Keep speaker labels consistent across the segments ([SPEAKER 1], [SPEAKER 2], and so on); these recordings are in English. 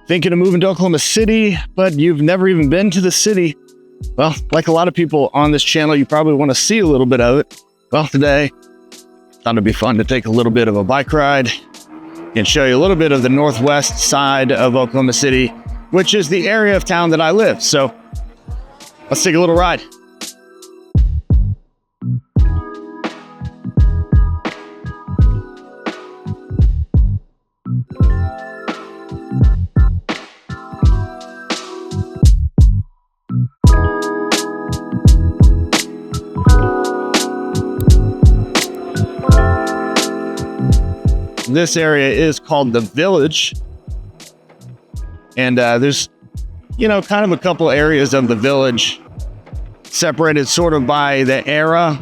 [SPEAKER 1] Thinking of moving to Oklahoma City, but you've never even been to the city? Well, like a lot of people on this channel, you probably want to see a little bit of it. Well, today, thought it'd be fun to take a little bit of a bike ride and show you a little bit of the northwest side of Oklahoma City, which is the area of town that I live. So let's take a little ride. This area is called the Village, and there's, kind of a couple areas of the Village separated sort of by the era.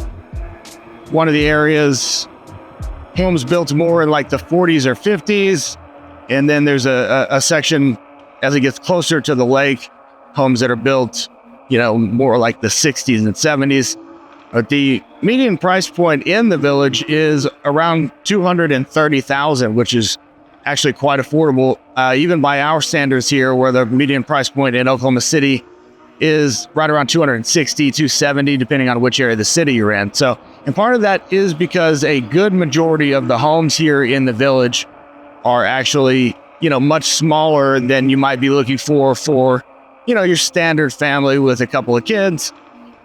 [SPEAKER 1] One of the areas, homes built more in like the 40s or 50s, and then there's a section as it gets closer to the lake, homes that are built, more like the 60s and 70s. But the median price point in the Village is around $230,000, which is actually quite affordable, even by our standards here, where the median price point in Oklahoma City is right around $260, $270, depending on which area of the city you're in. So, and part of that is because a good majority of the homes here in the Village are actually, much smaller than you might be looking for, your standard family with a couple of kids.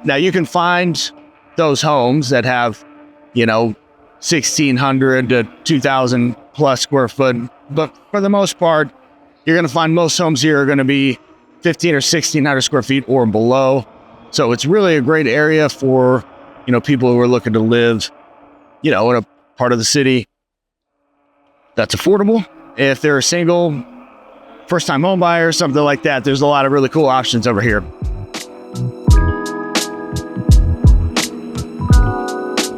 [SPEAKER 1] Now, you can find those homes that have, 1,600 to 2,000 plus square foot. But for the most part, you're going to find most homes here are going to be 1,500 or 1,600 square feet or below. So it's really a great area for, people who are looking to live, in a part of the city that's affordable. If they're a single, first-time home buyer, something like that, there's a lot of really cool options over here.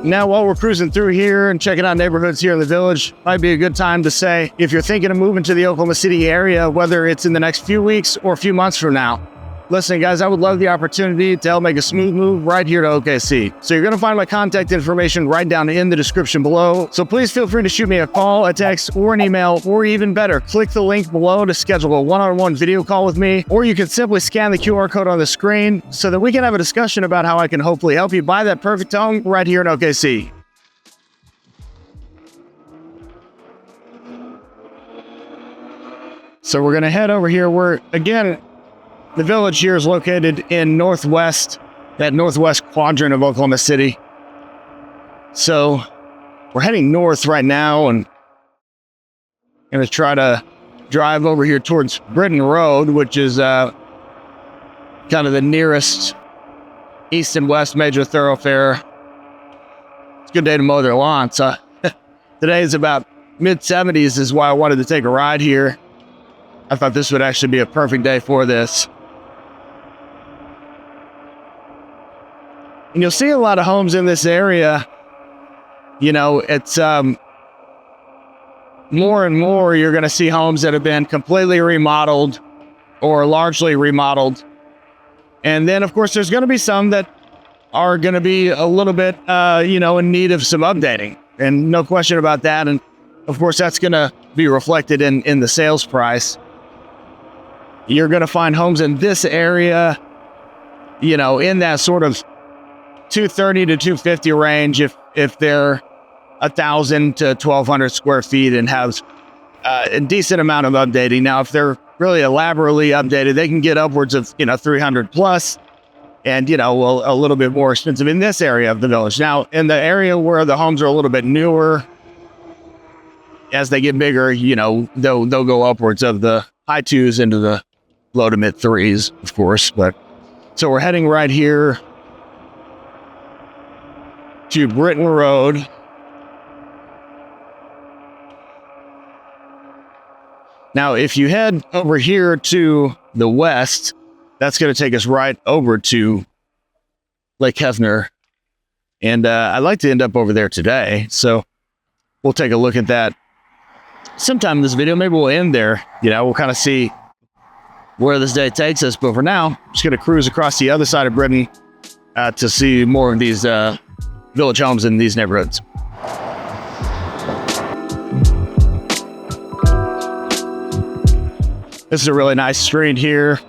[SPEAKER 1] Now, while we're cruising through here and checking out neighborhoods here in the Village, might be a good time to say, if you're thinking of moving to the Oklahoma City area, whether it's in the next few weeks or a few months from now, listen, guys, I would love the opportunity to help make a smooth move right here to OKC. So you're going to find my contact information right down in the description below. So please feel free to shoot me a call, a text, or an email, or even better, click the link below to schedule a one-on-one video call with me, or you can simply scan the QR code on the screen so that we can have a discussion about how I can hopefully help you buy that perfect home right here in OKC. So we're going to head over here where, again, the Village here is located in that northwest quadrant of Oklahoma City. So we're heading north right now and going to try to drive over here towards Britton Road, which is kind of the nearest east and west major thoroughfare. It's a good day to mow their lawn. So today is about mid-70s is why I wanted to take a ride here. I thought this would actually be a perfect day for this. And you'll see a lot of homes in this area. It's more and more you're going to see homes that have been completely remodeled or largely remodeled. And then, of course, there's going to be some that are going to be a little bit, in need of some updating. And no question about that. And, of course, that's going to be reflected in the sales price. You're going to find homes in this area, in that sort of 230 to 250 range if they're 1,000 to 1,200 square feet and have a decent amount of updating. Now, if they're really elaborately updated, they can get upwards of 300 plus, and a little bit more expensive in this area of the Village. Now, in the area where the homes are a little bit newer, as they get bigger, they'll go upwards of the high twos into the low to mid threes, of course. But so we're heading right here to Britton Road. Now, if you head over here to the west, that's going to take us right over to Lake Hefner. And I'd like to end up over there today. So we'll take a look at that sometime in this video. Maybe we'll end there. We'll kind of see where this day takes us. But for now, I'm just going to cruise across the other side of Britton to see more of these village homes in these neighborhoods. This is a really nice street here.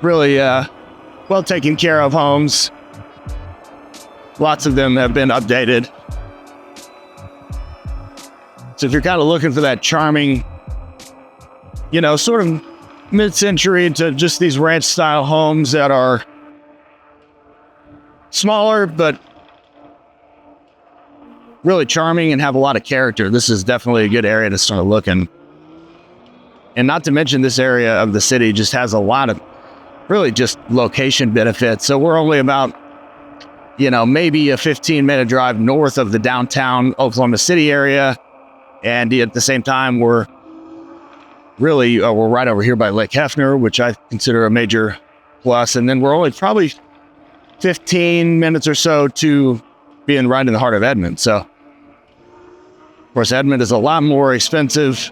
[SPEAKER 1] Really well taken care of homes. Lots of them have been updated. So if you're kind of looking for that charming, you know, sort of mid-century to just these ranch-style homes that are smaller but really charming and have a lot of character, this is definitely a good area to start looking. And not to mention, this area of the city just has a lot of really just location benefits. So we're only about, you know, maybe a 15-minute drive north of the downtown Oklahoma City area. And at the same time, we're right over here by Lake Hefner, which I consider a major plus. And then we're only probably 15 minutes or so to being right in the heart of Edmond. So, of course, Edmond is a lot more expensive,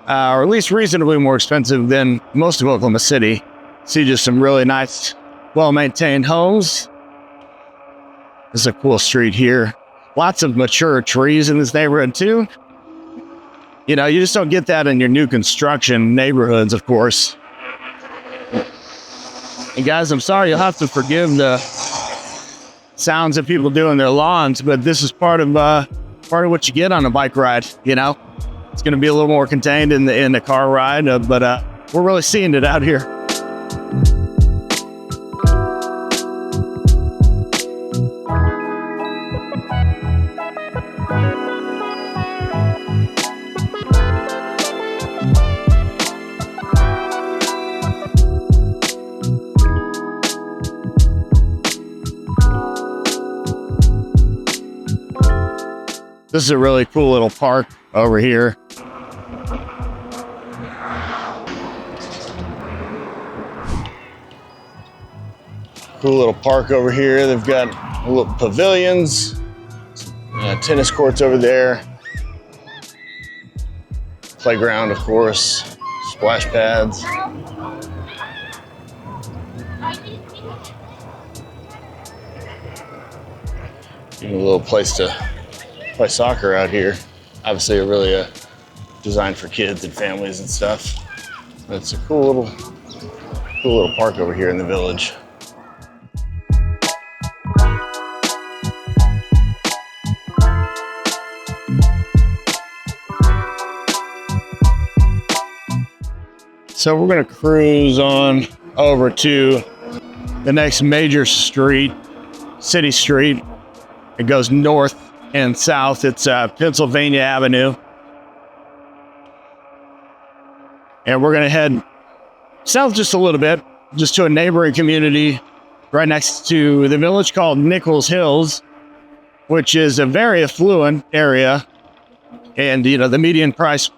[SPEAKER 1] or at least reasonably more expensive than most of Oklahoma City. See just some really nice, well-maintained homes. This is a cool street here. Lots of mature trees in this neighborhood, too. You know, you just don't get that in your new construction neighborhoods, of course. And guys, I'm sorry, you'll have to forgive the sounds of people doing their lawns, but this is part of what you get on a bike ride. You know, it's going to be a little more contained in the car ride, but we're really seeing it out here. This is a really cool little park over here. Cool little park over here. They've got little pavilions, tennis courts over there, playground, of course, splash pads. Even a little place to play soccer out here. Obviously, really designed for kids and families and stuff. It's a cool little park over here in the village. So we're going to cruise on over to the next major street, City Street. It goes north and south. It's Pennsylvania Avenue. And we're going to head south just a little bit, just to a neighboring community right next to the village called Nichols Hills, which is a very affluent area. And, you know, the median price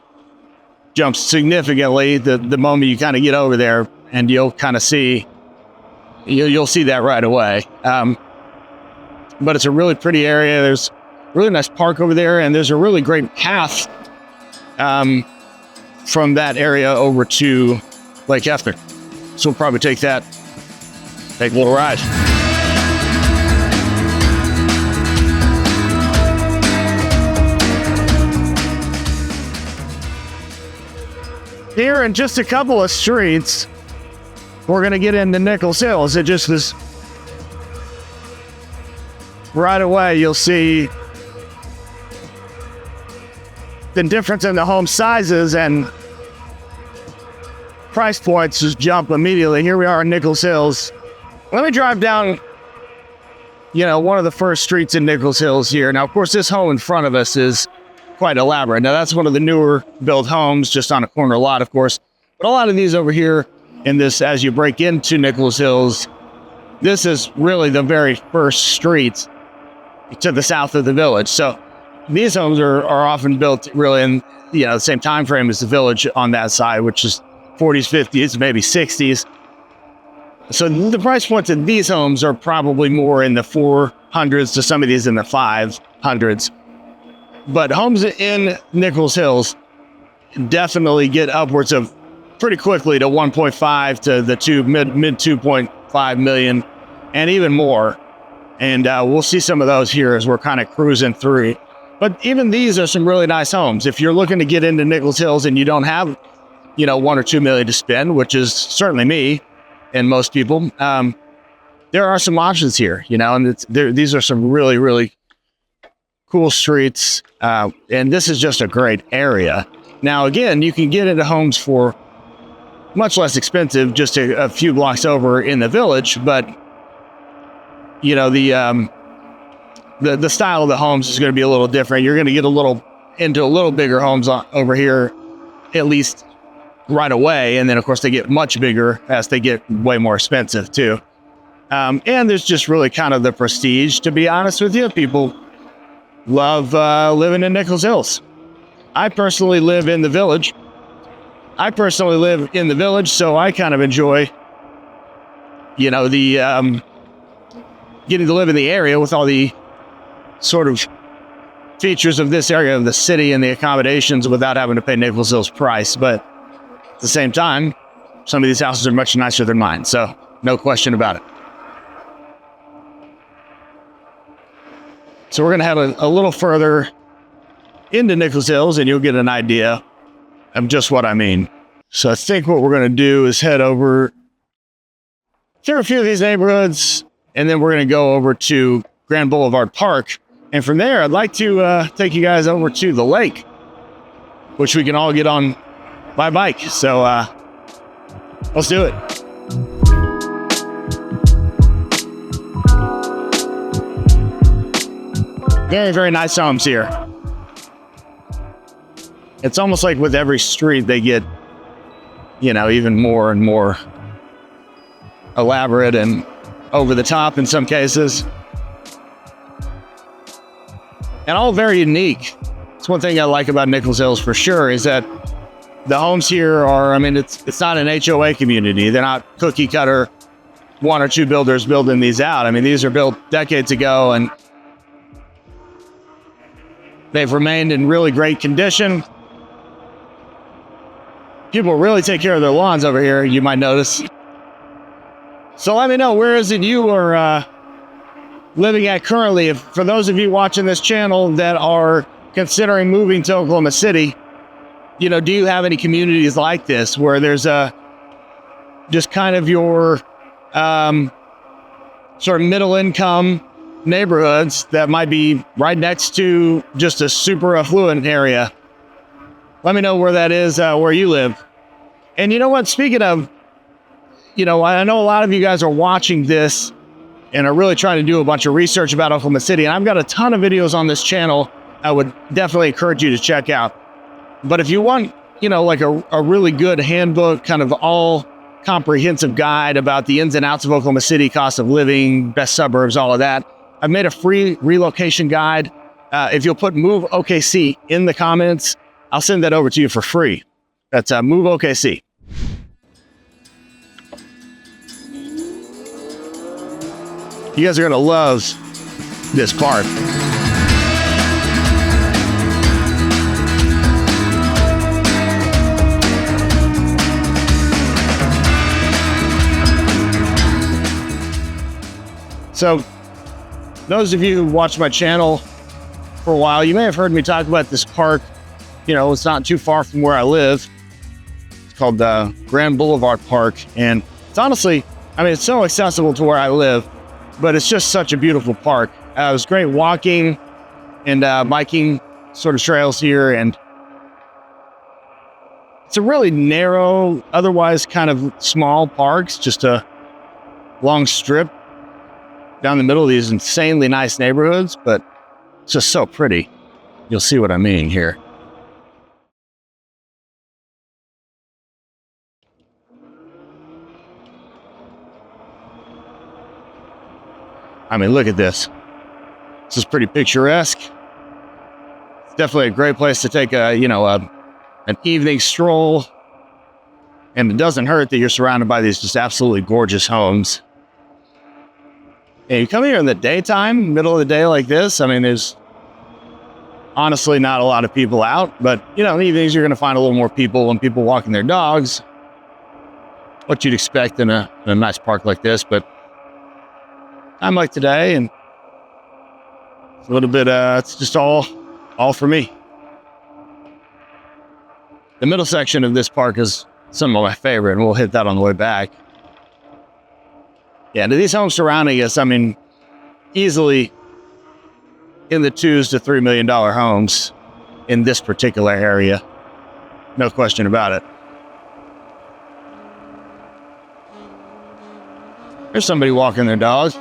[SPEAKER 1] jumps significantly the moment you kind of get over there, and you'll kind of see, you'll see that right away. But it's a really pretty area. There's a really nice park over there, and there's a really great path from that area over to Lake Hefner. So we'll probably take a little ride. Here in just a couple of streets, we're going to get into Nichols Hills. It just is right away, you'll see the difference in the home sizes and price points just jump immediately. Here we are in Nichols Hills. Let me drive down, one of the first streets in Nichols Hills here. Now, of course, this home in front of us is quite elaborate. Now, that's one of the newer built homes, just on a corner lot, of course. But a lot of these over here in this, as you break into Nichols Hills, this is really the very first street to the south of the village. So these homes are often built really in the same time frame as the village on that side, which is 40s, 50s, maybe 60s. So the price points of these homes are probably more in the 400s to some of these in the 500s. But homes in Nichols Hills definitely get upwards of pretty quickly to 1.5 to the mid 2.5 million and even more. And we'll see some of those here as we're kind of cruising through. But even these are some really nice homes. If you're looking to get into Nichols Hills and you don't have 1 or 2 million to spend, which is certainly me and most people. There are some options here, and these are some really, really cool streets. And this is just a great area. Now, again, you can get into homes for much less expensive, just a few blocks over in the Village. But, the style of the homes is going to be a little different. You're going to get into a little bigger homes over here, at least right away. And then, of course, they get much bigger as they get way more expensive, too. And there's just really kind of the prestige, to be honest with you. People love living in Nichols Hills. I personally live in the Village. So I kind of enjoy, the getting to live in the area with all the sort of features of this area of the city and the accommodations without having to pay Nichols Hills price. But at the same time, some of these houses are much nicer than mine, so no question about it. So we're going to head a little further into Nichols Hills, and you'll get an idea of just what I mean. So I think what we're going to do is head over through a few of these neighborhoods, and then we're going to go over to Grand Boulevard Park. And from there, I'd like to take you guys over to the lake, which we can all get on by bike. So let's do it. Very, very nice homes here. It's almost like with every street they get, even more and more elaborate and over the top in some cases. And all very unique. It's one thing I like about Nichols Hills for sure, is that the homes here are, it's not an HOA community. They're not cookie cutter, 1 or 2 builders building these out. These are built decades ago, and they've remained in really great condition. People really take care of their lawns over here, you might notice. So let me know, where is it you are living at currently? For those of you watching this channel that are considering moving to Oklahoma City, do you have any communities like this where there's just kind of your sort of middle income neighborhoods that might be right next to just a super affluent area? Let me know where that is, where you live. And you know what? Speaking of, I know a lot of you guys are watching this and are really trying to do a bunch of research about Oklahoma City. And I've got a ton of videos on this channel I would definitely encourage you to check out. But if you want, like a really good handbook, kind of all comprehensive guide about the ins and outs of Oklahoma City, cost of living, best suburbs, all of that, I've made a free relocation guide. If you'll put Move OKC in the comments, I'll send that over to you for free. That's Move OKC. You guys are going to love this park. So, those of you who watched my channel for a while, you may have heard me talk about this park. It's not too far from where I live. It's called Grand Boulevard Park. And it's honestly, it's so accessible to where I live, but it's just such a beautiful park. It was great walking and biking sort of trails here. And it's a really narrow, otherwise kind of small parks, just a long strip down the middle of these insanely nice neighborhoods, but it's just so pretty. You'll see what I mean here. Look at this. This is pretty picturesque. It's definitely a great place to take an evening stroll. And it doesn't hurt that you're surrounded by these just absolutely gorgeous homes. And you come here in the daytime, middle of the day like this, there's honestly not a lot of people out. But, in the evenings, you're going to find a little more people when people walking their dogs. What you'd expect in a nice park like this. But time like today, and it's a little bit, it's just all for me. The middle section of this park is some of my favorite, and we'll hit that on the way back. Yeah, to these homes surrounding us, I mean, easily in the $2 to $3 million homes in this particular area. No question about it. There's somebody walking their dog.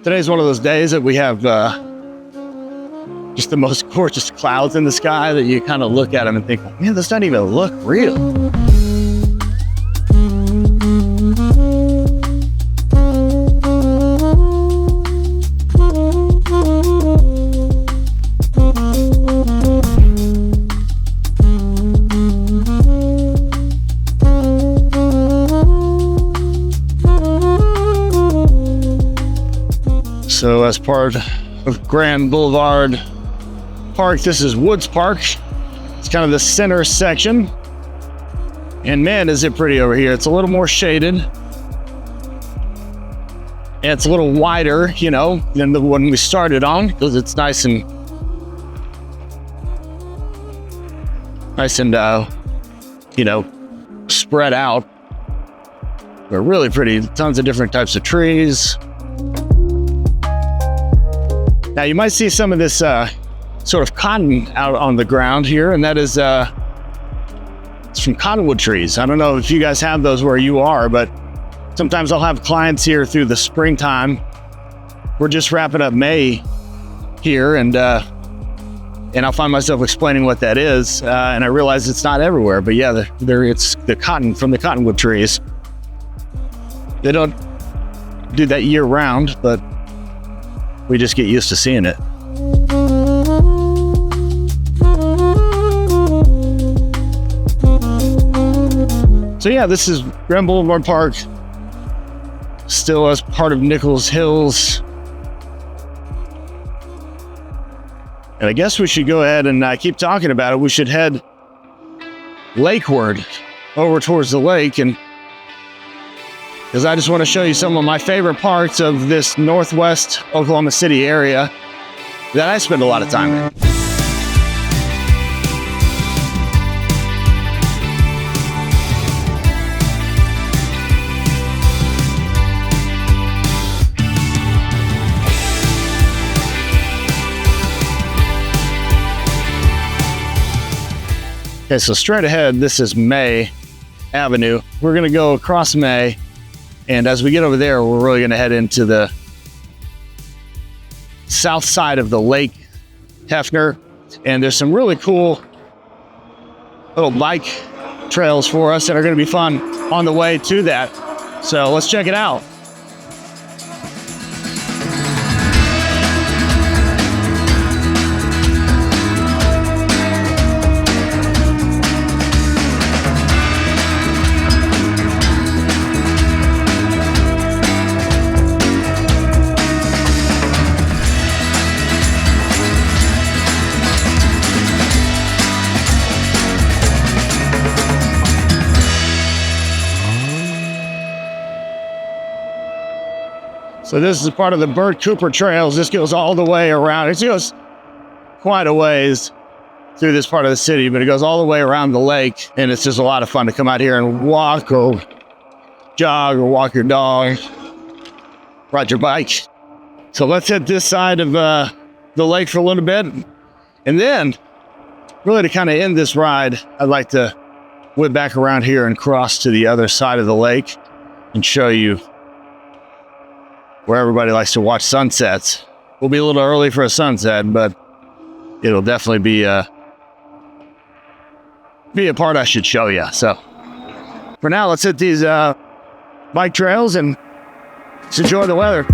[SPEAKER 1] Today's one of those days that we have just the most gorgeous clouds in the sky that you kind of look at them and think, man, this doesn't even look real. So as part of Grand Boulevard Park, this is Woods Park. It's kind of the center section. And man, is it pretty over here. It's a little more shaded. And it's a little wider, you know, than the one we started on, because it's nice and you know, spread out. But really pretty. Tons of different types of trees. Now you might see some of this sort of cotton out on the ground here, and that is it's from cottonwood trees. I don't know if you guys have those where you are, but sometimes I'll have clients here through the springtime. We're just wrapping up May here, and I'll find myself explaining what that is, and I realize it's not everywhere. But yeah, it's the cotton from the cottonwood trees. They don't do that year round, but we just get used to seeing it. So yeah, this is Grand Boulevard Park, still as part of Nichols Hills. And I guess we should go ahead and keep talking about it. We should head lakeward over towards the lake, and because I just want to show you some of my favorite parts of this northwest Oklahoma City area that I spend a lot of time in. Okay, so straight ahead, this is May Avenue. We're gonna go across May, and as we get over there, we're really gonna head into the south side of the lake, Hefner, and there's some really cool little bike trails for us that are gonna be fun on the way to that. So let's check it out. So this is part of the Burt Cooper Trails. This goes all the way around. It goes quite a ways through this part of the city, but it goes all the way around the lake, and it's just a lot of fun to come out here and walk or jog or walk your dog, ride your bike. So let's hit this side of the lake for a little bit, and then really to kind of end this ride, I'd like to whip back around here and cross to the other side of the lake and show you where everybody likes to watch sunsets. We'll be a little early for a sunset, but it'll definitely be a part I should show you. So for now, let's hit these bike trails and let's enjoy the weather.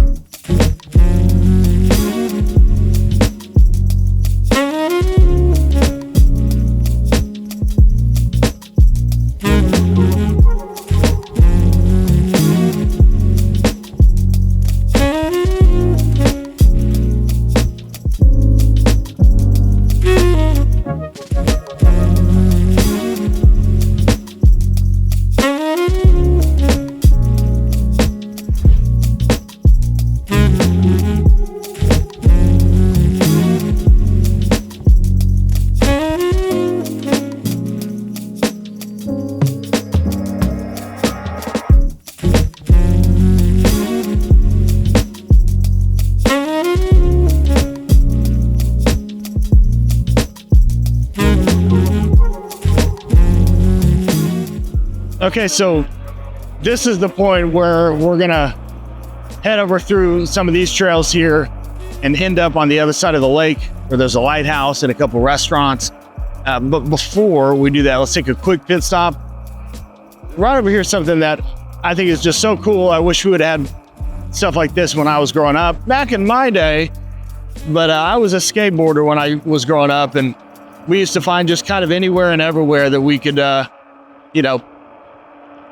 [SPEAKER 1] Okay, so this is the point where we're gonna head over through some of these trails here and end up on the other side of the lake where there's a lighthouse and a couple restaurants. But before we do that, let's take a quick pit stop. Right over here is something that I think is just so cool. I wish we would have had stuff like this when I was growing up, back in my day. But I was a skateboarder when I was growing up, and we used to find just kind of anywhere and everywhere that we could,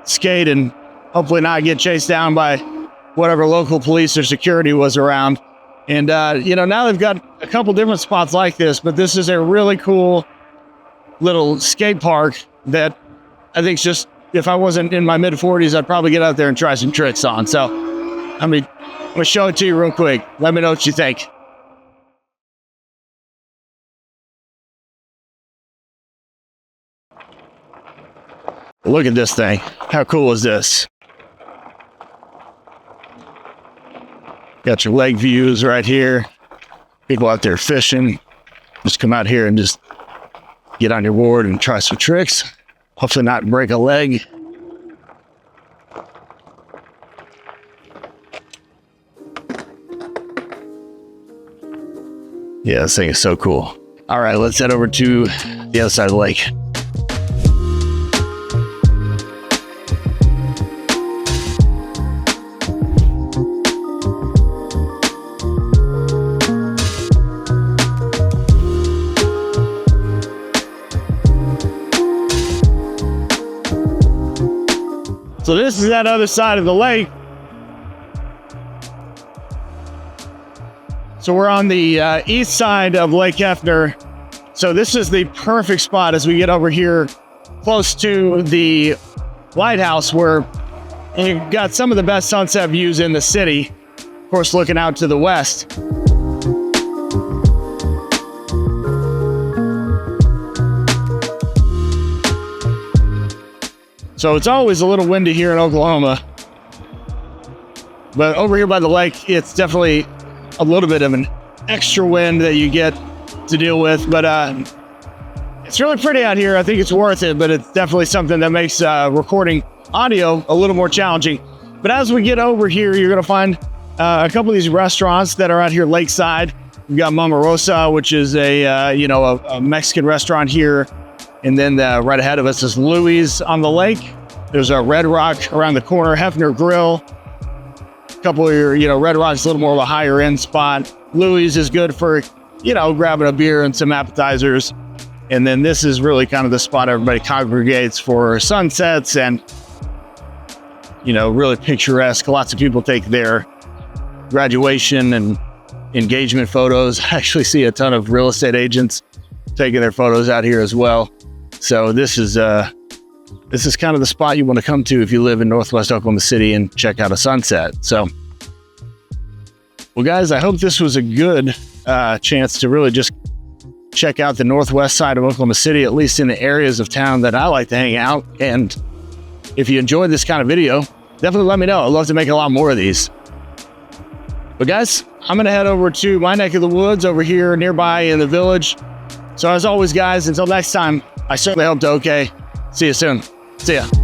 [SPEAKER 1] skate and hopefully not get chased down by whatever local police or security was around. And, now they've got a couple different spots like this, but this is a really cool little skate park that I think just, if I wasn't in my mid 40s, I'd probably get out there and try some tricks on. So, I'm going to show it to you real quick. Let me know what you think. Look at this thing. How cool is this? Got your lake views right here. People out there fishing. Just come out here and just get on your board and try some tricks. Hopefully not break a leg. Yeah, this thing is so cool. All right, let's head over to the other side of the lake. So this is that other side of the lake. So we're on the east side of Lake Hefner. So this is the perfect spot as we get over here close to the lighthouse, where you've got some of the best sunset views in the city. Of course, looking out to the west. So it's always a little windy here in Oklahoma. But over here by the lake, it's definitely a little bit of an extra wind that you get to deal with. But it's really pretty out here. I think it's worth it, but it's definitely something that makes recording audio a little more challenging. But as we get over here, you're gonna find a couple of these restaurants that are out here lakeside. We've got Mama Rosa, which is a Mexican restaurant here. And then right ahead of us is Louie's on the lake. There's a Red Rock around the corner, Hefner Grill. A couple of your, Red Rock's a little more of a higher end spot. Louie's is good for, grabbing a beer and some appetizers. And then this is really kind of the spot everybody congregates for sunsets and, really picturesque. Lots of people take their graduation and engagement photos. I actually see a ton of real estate agents taking their photos out here as well. So this is kind of the spot you want to come to if you live in Northwest Oklahoma City and check out a sunset. So, well, guys, I hope this was a good chance to really just check out the northwest side of Oklahoma City, at least in the areas of town that I like to hang out. And if you enjoyed this kind of video, definitely let me know. I'd love to make a lot more of these. But guys, I'm going to head over to my neck of the woods over here nearby in the village. So as always, guys, until next time, I certainly hope to okay. See you soon. See ya.